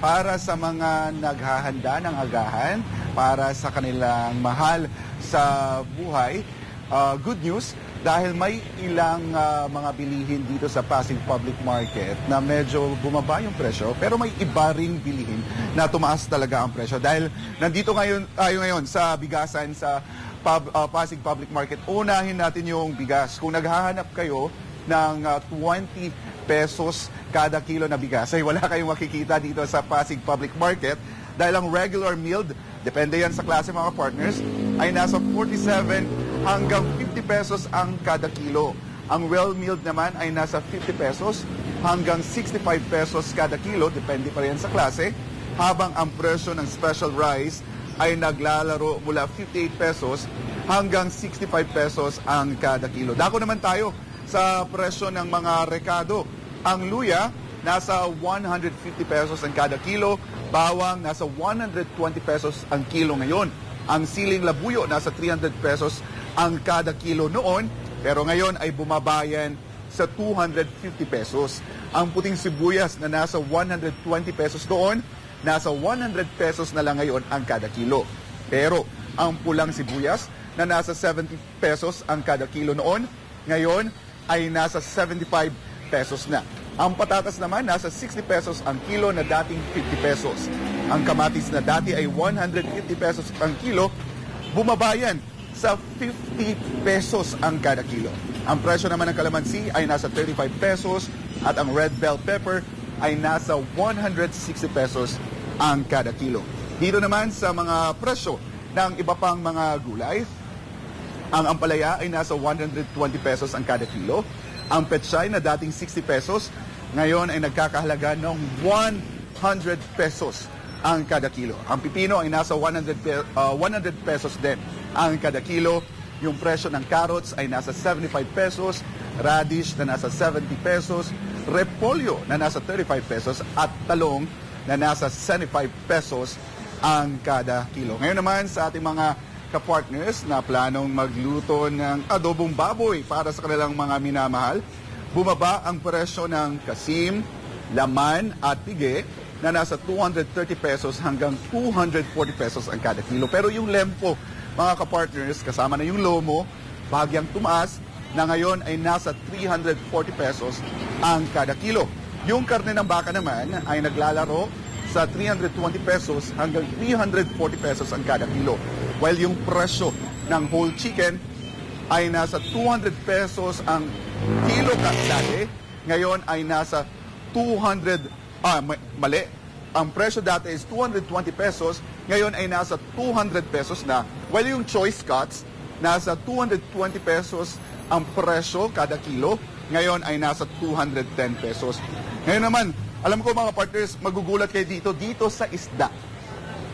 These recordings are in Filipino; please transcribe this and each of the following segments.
para sa mga naghahanda ng agahan, para sa kanilang mahal sa buhay. Good news dahil may ilang mga bilihin dito sa Pasig Public Market na medyo bumaba yung presyo, pero may iba ring bilihin na tumaas talaga ang presyo. Dahil nandito tayo ngayon sa bigasan sa Pasig Public Market. Unahin natin yung bigas. Kung naghahanap kayo ng 20 pesos kada kilo na bigas, ay wala kayong makikita dito sa Pasig Public Market dahil ang regular milled, depende yan sa klase mga partners, ay nasa 47 hanggang 50 pesos ang kada kilo. Ang well-milled naman ay nasa 50 pesos hanggang 65 pesos kada kilo, depende pa rin sa klase, habang ang presyo ng special rice ay naglalaro mula 58 pesos hanggang 65 pesos ang kada kilo. Dako naman tayo sa presyo ng mga rekado. Ang luya, nasa 150 pesos ang kada kilo. Bawang, nasa 120 pesos ang kilo ngayon. Ang siling labuyo, nasa 300 pesos ang kada kilo noon. Pero ngayon ay bumabayan sa 250 pesos. Ang puting sibuyas na nasa 120 pesos doon, nasa 100 pesos na lang ngayon ang kada kilo. Pero ang pulang sibuyas na nasa 70 pesos ang kada kilo noon, ngayon ay nasa 75 pesos na. Ang patatas naman nasa 60 pesos ang kilo na dating 50 pesos. Ang kamatis na dati ay 150 pesos ang kilo, bumabayan sa 50 pesos ang kada kilo. Ang presyo naman ng kalamansi ay nasa 35 pesos at ang red bell pepper ay nasa 160 pesos ang kada kilo. Dito naman sa mga presyo ng iba pang mga gulay, ang ampalaya ay nasa 120 pesos ang kada kilo. Ang pechay na dating 60 pesos, ngayon ay nagkakahalaga ng 100 pesos ang kada kilo. Ang pipino ay nasa 100 pesos din ang kada kilo. Yung presyo ng carrots ay nasa 75 pesos, radish na nasa 70 pesos, repolyo na nasa 35 pesos at talong na nasa 75 pesos ang kada kilo. Ngayon naman sa ating mga kapartners na planong magluto ng adobong baboy para sa kanilang mga minamahal, bumaba ang presyo ng kasim, laman at pige na nasa 230 pesos hanggang 240 pesos ang kada kilo. Pero yung lempo, mga kapartners, kasama na yung lomo, bahagyang tumaas na ngayon ay nasa 340 pesos ang kada kilo. Yung karne ng baka naman ay naglalaro sa 320 pesos hanggang 340 pesos ang kada kilo. While yung presyo ng whole chicken ay nasa 200 pesos ang kilo dati, ngayon ay nasa 200, mali. Ang presyo dati is 220 pesos, ngayon ay nasa 200 pesos na. While yung choice cuts, nasa 220 pesos ang presyo kada kilo, ngayon ay nasa 210 pesos. Ngayon naman, alam ko mga partners, magugulat kayo dito sa isda.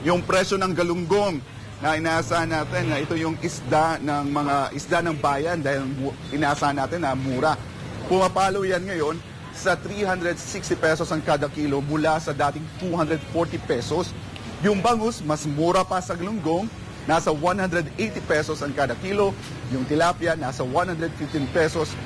Yung presyo ng galunggong na inaasahan natin na ito yung isda ng mga isda ng bayan dahil inaasahan natin na mura. Pumapalo yan ngayon sa 360 pesos ang kada kilo mula sa dating 240 pesos. Yung bangus, mas mura pa sa galunggong, nasa 180 pesos ang kada kilo. Yung tilapia, nasa 115 pesos.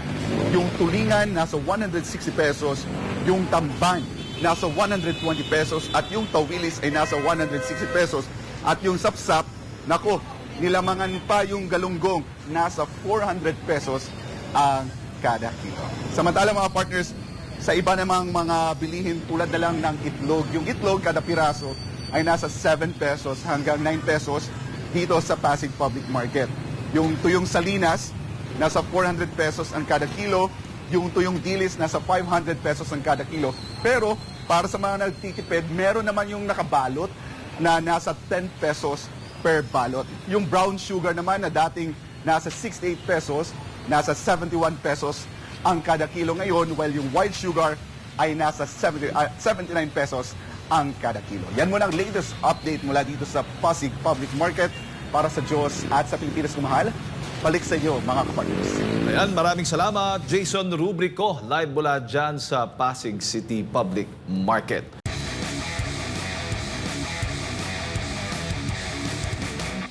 Yung tulingan, nasa 160 pesos. Yung tamban, nasa 120 pesos. At yung tawilis ay nasa 160 pesos. At yung sapsap, nako, nilamangan pa yung galunggong, nasa 400 pesos ang kada kilo. Samantala mga partners, sa iba namang mga bilihin tulad na lang ng itlog, yung itlog kada piraso ay nasa 7 pesos hanggang 9 pesos dito sa Pasig Public Market. Yung tuyong salinas, nasa 400 pesos ang kada kilo. Yung tuyong dilis, nasa 500 pesos ang kada kilo. Pero para sa mga nagtitipid, meron naman yung nakabalot na nasa 10 pesos per balot. Yung brown sugar naman na dating nasa 68 pesos, nasa 71 pesos ang kada kilo ngayon, while yung white sugar ay nasa 79 pesos ang kada kilo. Yan muna ang latest update mula dito sa Pasig Public Market. Para sa Diyos at sa Pilipinas kumahal, balik sa inyo mga kapartners. Ayan, maraming salamat Jason Rubrico, live mula dyan sa Pasig City Public Market.